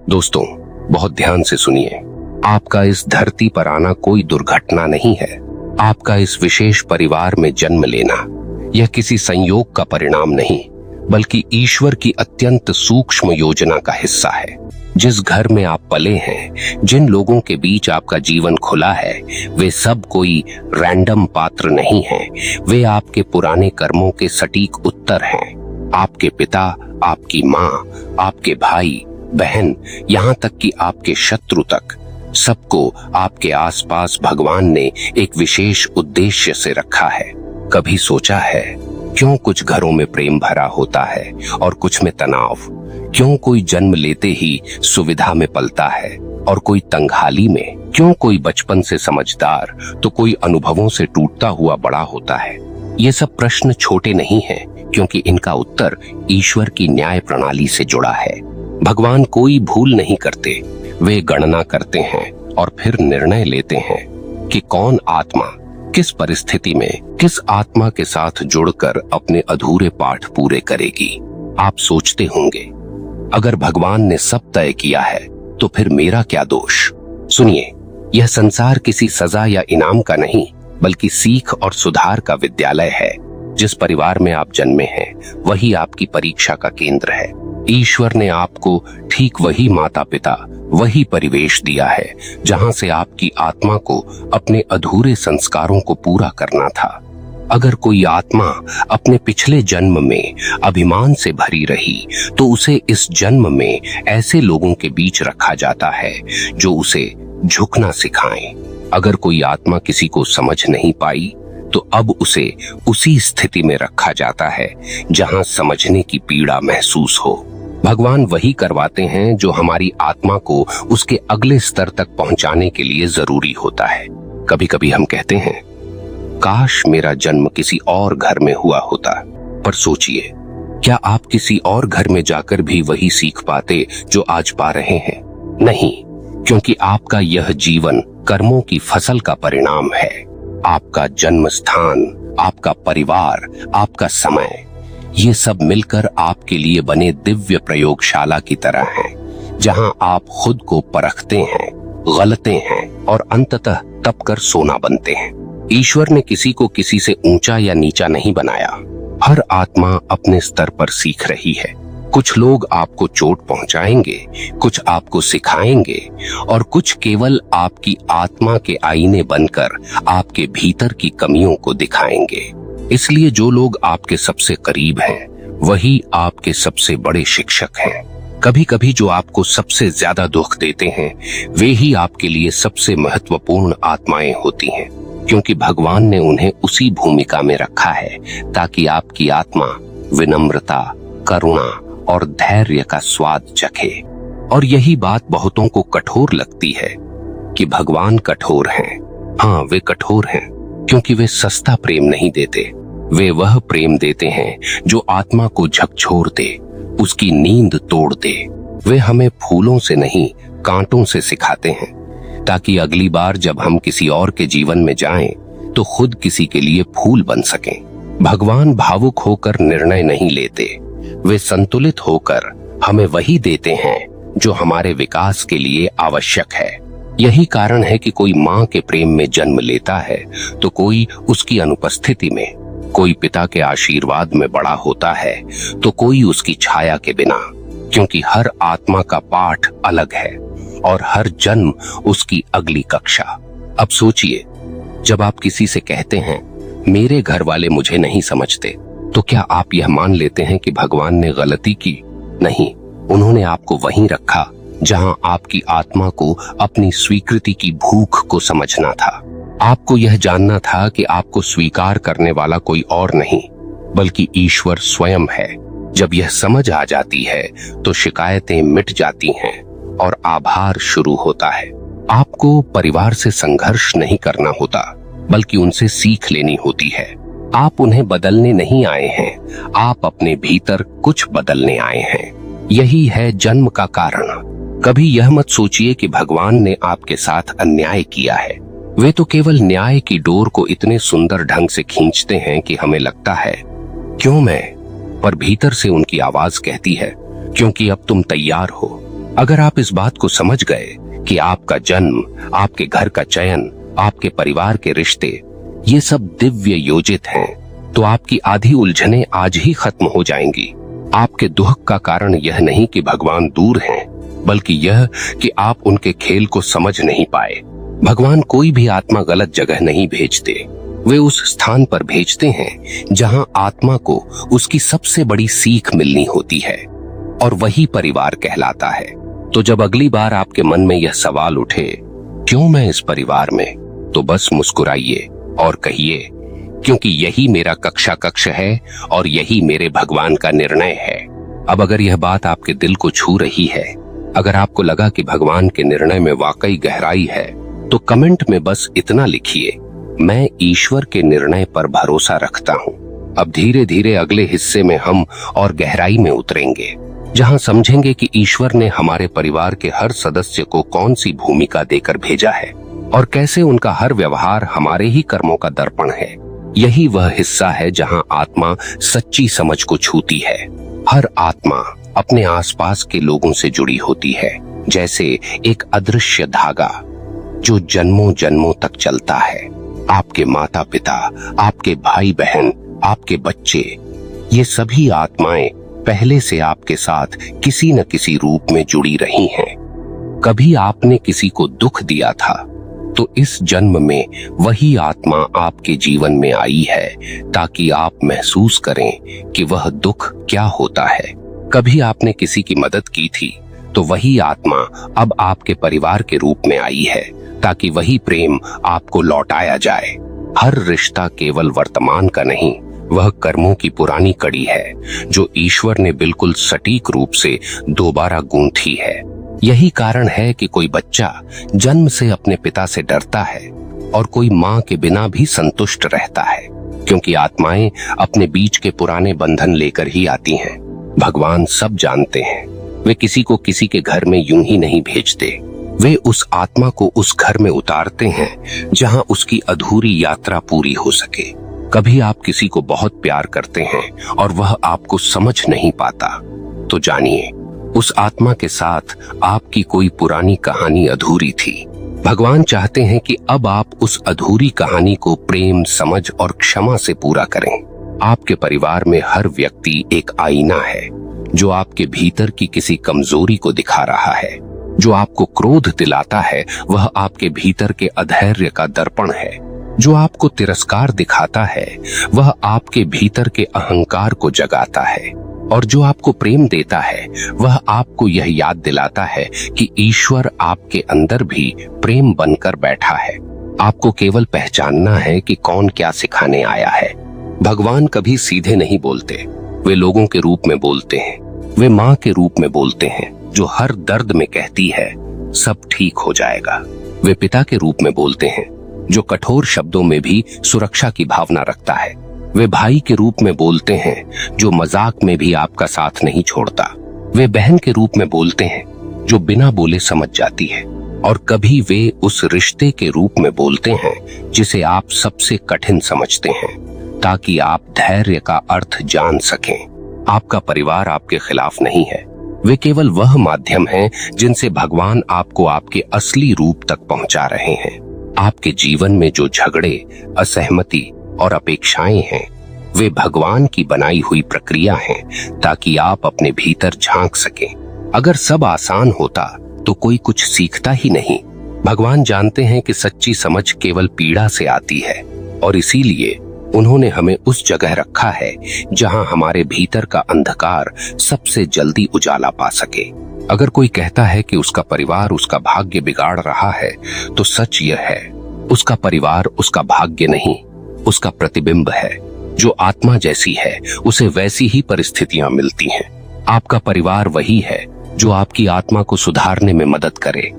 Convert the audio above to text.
दोस्तों, बहुत ध्यान से सुनिए। आपका इस धरती पर आना कोई दुर्घटना नहीं है। आपका इस विशेष परिवार में जन्म लेना यह किसी संयोग का परिणाम नहीं, बल्कि ईश्वर की अत्यंत सूक्ष्म योजना का हिस्सा है। जिस घर में आप पले हैं, जिन लोगों के बीच आपका जीवन खुला है, वे सब कोई रैंडम पात्र नहीं हैं। वे आपके पुराने कर्मों के सटीक उत्तर हैं। आपके पिता, आपकी माँ, आपके भाई बहन, यहाँ तक कि आपके शत्रु तक, सबको आपके आसपास भगवान ने एक विशेष उद्देश्य से रखा है। कभी सोचा है क्यों कुछ घरों में प्रेम भरा होता है और कुछ में तनाव? क्यों कोई जन्म लेते ही सुविधा में पलता है और कोई तंगहाली में? क्यों कोई बचपन से समझदार तो कोई अनुभवों से टूटता हुआ बड़ा होता है? ये सब प्रश्न छोटे नहीं हैं, क्योंकि इनका उत्तर ईश्वर की न्याय प्रणाली से जुड़ा है। भगवान कोई भूल नहीं करते। वे गणना करते हैं और फिर निर्णय लेते हैं कि कौन आत्मा किस परिस्थिति में किस आत्मा के साथ जुड़कर अपने अधूरे पाठ पूरे करेगी। आप सोचते होंगे, अगर भगवान ने सब तय किया है तो फिर मेरा क्या दोष? सुनिए, यह संसार किसी सजा या इनाम का नहीं, बल्कि सीख और सुधार का विद्यालय है। जिस परिवार में आप जन्मे हैं, वही आपकी परीक्षा का केंद्र है। ईश्वर ने आपको ठीक वही माता पिता, वही परिवेश दिया है जहां से आपकी आत्मा को अपने अधूरे संस्कारों को पूरा करना था। अगर कोई आत्मा अपने पिछले जन्म में अभिमान से भरी रही, तो उसे इस जन्म में ऐसे लोगों के बीच रखा जाता है जो उसे झुकना सिखाएं। अगर कोई आत्मा किसी को समझ नहीं पाई, तो अब उसे उसी स्थिति में रखा जाता है जहां समझने की पीड़ा महसूस हो। भगवान वही करवाते हैं जो हमारी आत्मा को उसके अगले स्तर तक पहुंचाने के लिए जरूरी होता है। कभी कभी हम कहते हैं, काश मेरा जन्म किसी और घर में हुआ होता। पर सोचिए, क्या आप किसी और घर में जाकर भी वही सीख पाते जो आज पा रहे हैं? नहीं, क्योंकि आपका यह जीवन कर्मों की फसल का परिणाम है। आपका जन्म स्थान, आपका परिवार, आपका समय, ये सब मिलकर आपके लिए बने दिव्य प्रयोगशाला की तरह हैं, जहां आप खुद को परखते हैं, गलते हैं और अंततः तप कर सोना बनते हैं। ईश्वर ने किसी को किसी से ऊंचा या नीचा नहीं बनाया। हर आत्मा अपने स्तर पर सीख रही है। कुछ लोग आपको चोट पहुंचाएंगे, कुछ आपको सिखाएंगे और कुछ केवल आपकी आत्मा के आईने बनकर आपके भीतर की कमियों को दिखाएंगे। इसलिए जो लोग आपके सबसे करीब हैं, वही आपके सबसे बड़े शिक्षक हैं। कभी कभी जो आपको सबसे ज्यादा दुख देते हैं, वे ही आपके लिए सबसे महत्वपूर्ण आत्माएं होती हैं, क्योंकि भगवान ने उन्हें उसी भूमिका में रखा है ताकि आपकी आत्मा विनम्रता, करुणा और धैर्य का स्वाद चखे। और यही बात बहुतों को कठोर लगती है कि भगवान कठोर हैं। हाँ, वे कठोर हैं, क्योंकि वे सस्ता प्रेम नहीं देते। वे वह प्रेम देते हैं जो आत्मा को झकझोर दे, उसकी नींद तोड़ दे। वे हमें फूलों से नहीं, कांटों से सिखाते हैं, ताकि अगली बार जब हम किसी और के जीवन में जाएं, तो खुद किसी के लिए फूल बन सकें। भगवान भावुक होकर निर्णय नहीं लेते। वे संतुलित होकर हमें वही देते हैं जो हमारे विकास के लिए आवश्यक है। यही कारण है कि कोई माँ के प्रेम में जन्म लेता है, तो कोई उसकी अनुपस्थिति में, कोई पिता के आशीर्वाद में बड़ा होता है, तो कोई उसकी छाया के बिना, क्योंकि हर आत्मा का पाठ अलग है और हर जन्म उसकी अगली कक्षा। अब सोचिए, जब आप किसी से कहते हैं, मेरे घर वाले मुझे नहीं समझते, तो क्या आप यह मान लेते हैं कि भगवान ने गलती की? नहीं, उन्होंने आपको वहीं रखा जहां आपकी आत्मा को अपनी स्वीकृति की भूख को समझना था। आपको यह जानना था कि आपको स्वीकार करने वाला कोई और नहीं, बल्कि ईश्वर स्वयं है। जब यह समझ आ जाती है, तो शिकायतें मिट जाती हैं और आभार शुरू होता है। आपको परिवार से संघर्ष नहीं करना होता, बल्कि उनसे सीख लेनी होती है। आप उन्हें बदलने नहीं आए हैं, आप अपने भीतर कुछ बदलने आए हैं। यही है जन्म का कारण। कभी यह मत सोचिए कि भगवान ने आपके साथ अन्याय किया है। वे तो केवल न्याय की डोर को इतने सुंदर ढंग से खींचते हैं कि हमें लगता है, क्यों मैं? पर भीतर से उनकी आवाज कहती है, क्योंकि अब तुम तैयार हो। अगर आप इस बात को समझ गए कि आपका जन्म, आपके घर का चयन, आपके परिवार के रिश्ते, ये सब दिव्य योजित हैं, तो आपकी आधी उलझनें आज ही खत्म हो जाएंगी। आपके दुख का कारण यह नहीं कि भगवान दूर हैं, बल्कि यह कि आप उनके खेल को समझ नहीं पाए। भगवान कोई भी आत्मा गलत जगह नहीं भेजते। वे उस स्थान पर भेजते हैं जहां आत्मा को उसकी सबसे बड़ी सीख मिलनी होती है, और वही परिवार कहलाता है। तो जब अगली बार आपके मन में यह सवाल उठे, क्यों मैं इस परिवार में, तो बस मुस्कुराइए और कहिए, क्योंकि यही मेरा कक्ष है और यही मेरे भगवान का निर्णय है। अब अगर यह बात आपके दिल को छू रही है, अगर आपको लगा कि भगवान के निर्णय में वाकई गहराई है, तो कमेंट में बस इतना लिखिए, मैं ईश्वर के निर्णय पर भरोसा रखता हूँ। अब धीरे धीरे अगले हिस्से में हम और गहराई में उतरेंगे, जहाँ समझेंगे कि ईश्वर ने हमारे परिवार के हर सदस्य को कौन सी भूमिका देकर भेजा है और कैसे उनका हर व्यवहार हमारे ही कर्मों का दर्पण है। यही वह हिस्सा है जहाँ आत्मा सच्ची समझ को छूती है। हर आत्मा अपने आसपास के लोगों से जुड़ी होती है, जैसे एक अदृश्य धागा जो जन्मों जन्मों तक चलता है। आपके माता पिता, आपके भाई बहन, आपके बच्चे, ये सभी आत्माएं पहले से आपके साथ किसी न किसी रूप में जुड़ी रही हैं। कभी आपने किसी को दुख दिया था, तो इस जन्म में वही आत्मा आपके जीवन में आई है ताकि आप महसूस करें कि वह दुख क्या होता है। कभी आपने किसी की मदद की थी, तो वही आत्मा अब आपके परिवार के रूप में आई है ताकि वही प्रेम आपको लौटाया जाए। हर रिश्ता केवल वर्तमान का नहीं, वह कर्मों की पुरानी कड़ी है जो ईश्वर ने बिल्कुल सटीक रूप से दोबारा गूंथी है। यही कारण है कि कोई बच्चा जन्म से अपने पिता से डरता है और कोई माँ के बिना भी संतुष्ट रहता है, क्योंकि आत्माएं अपने बीच के पुराने बंधन लेकर ही आती हैं। भगवान सब जानते हैं, वे किसी को किसी के घर में यूं ही नहीं भेजते। वे उस आत्मा को उस घर में उतारते हैं जहां उसकी अधूरी यात्रा पूरी हो सके। कभी आप किसी को बहुत प्यार करते हैं और वह आपको समझ नहीं पाता, तो जानिए उस आत्मा के साथ आपकी कोई पुरानी कहानी अधूरी थी। भगवान चाहते हैं कि अब आप उस अधूरी कहानी को प्रेम, समझ और क्षमा से पूरा करें। आपके परिवार में हर व्यक्ति एक आईना है जो आपके भीतर की किसी कमजोरी को दिखा रहा है। जो आपको क्रोध दिलाता है वह आपके भीतर के अधैर्य का दर्पण है। जो आपको तिरस्कार दिखाता है वह आपके भीतर के अहंकार को जगाता है। और जो आपको प्रेम देता है वह आपको यह याद दिलाता है कि ईश्वर आपके अंदर भी प्रेम बनकर बैठा है। आपको केवल पहचानना है कि कौन क्या सिखाने आया है। भगवान कभी सीधे नहीं बोलते, वे लोगों के रूप में बोलते हैं। वे माँ के रूप में बोलते हैं जो हर दर्द में कहती है सब ठीक हो जाएगा। वे पिता के रूप में बोलते हैं जो कठोर शब्दों में भी सुरक्षा की भावना रखता है। वे भाई के रूप में बोलते हैं जो मजाक में भी आपका साथ नहीं छोड़ता। वे बहन के रूप में बोलते हैं जो बिना बोले समझ जाती है। और कभी वे उस रिश्ते के रूप में बोलते हैं जिसे आप सबसे कठिन समझते हैं, ताकि आप धैर्य का अर्थ जान सकें। आपका परिवार आपके खिलाफ नहीं है, वे केवल वह माध्यम हैं जिनसे भगवान आपको आपके असली रूप तक पहुंचा रहे हैं। आपके जीवन में जो झगड़े, असहमति और अपेक्षाएं हैं, वे भगवान की बनाई हुई प्रक्रिया हैं ताकि आप अपने भीतर झांक सकें। अगर सब आसान होता तो कोई कुछ सीखता ही नहीं। भगवान जानते हैं कि सच्ची समझ केवल पीड़ा से आती है, और इसीलिए उन्होंने हमें उस जगह रखा है जहां हमारे भीतर का अंधकार सबसे जल्दी उजाला पा सके। अगर कोई कहता है कि उसका परिवार उसका भाग्य बिगाड़ रहा है, तो सच यह है, उसका परिवार उसका भाग्य नहीं, उसका प्रतिबिंब है। जो आत्मा जैसी है उसे वैसी ही परिस्थितियां मिलती हैं। आपका परिवार वही है जो आपकी आत्मा को सुधारने में मदद करे।